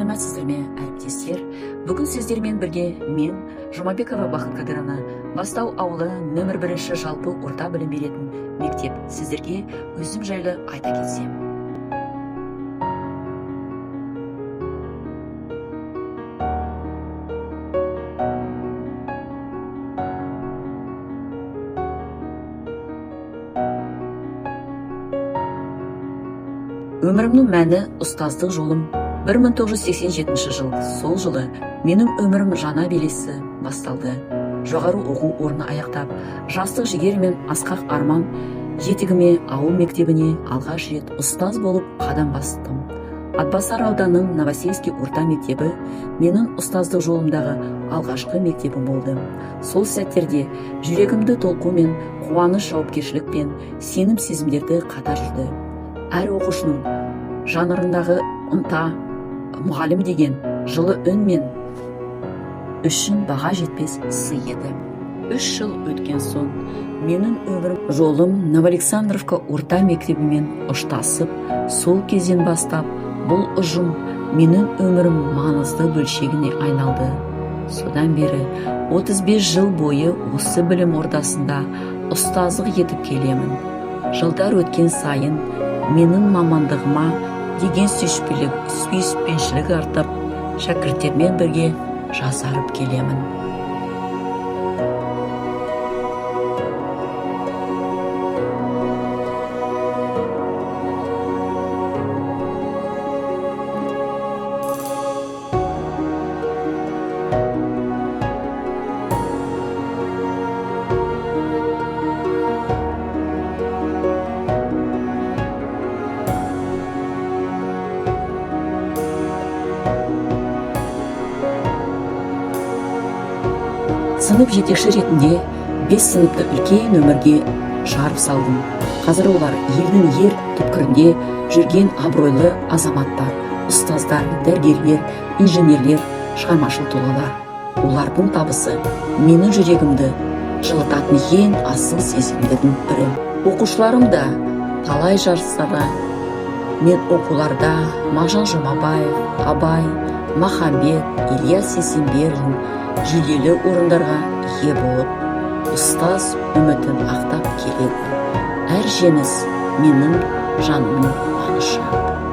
саламатсыздар ме, әріптестер? Бүгін сіздермен бірге мен, Жұмабекова Бақыт Қадырова, Бастау ауылы нөмір 1 жалпы орта білім беретін мектеп сіздерге өзім жайлы айта кетсем. Өмірімнің мәні ұстаздық жолым 1987 жыл. Сол жылы менің өмірім жаңа белесі басталды. Жоғары оқу орны аяқтап, жастық жігер мен асқақ арман жетігіме ауыл мектебіне алғаш рет ұстаз болып қадам бастым. Атбасар ауданының Новосельский орта мектебі менің ұстаздық жолымдағы алғашқы мектебім болды. Сол сәттерде жүрегімді толқу мен қуаныш, жауапкершілік пен сенім сезімдерді қатар жүрді. Әр оқушының жанрындағы ынта, мұғалім деген жылы үн мен үшін баға жетпес сый еді. 3 жыл өткен соң менің өмірім жолым Новоалександровка орта мектебімен ұштасып, сол кезден бастап бұл ұжым менің өмірім маңызды бөлшегіне айналды. Содан бері 35 жыл бойы осы білім ордасында ұстаздық етіп келемін. Жылдар өткен сайын менің мамандығыма деген сүйіспеншілік артып, шәкірттермен бірге жасарып келемін. Сынып жетекші ретінде 5 сыныпты үлкен өмірге жарып салдым. Қазір олар елдің ер түпкірінде жүрген абыройлы азаматтар, ұстаздар, дәрігерлер, инженерлер, шығармашыл тұлғалар. Олардың табысы менің жүрегімді жылытатын ең асыл сезімдердің бірі. Оқушыларым да талай жарыстарға мен оқуларда Мағжан Жұмабаев, Абай, Махамбет, Ильяс Есенберлин жүлделі орындарға ие болып, ұстаз үмітін ақтап келеді. Әр жеңіс менің жанымның қуанышы.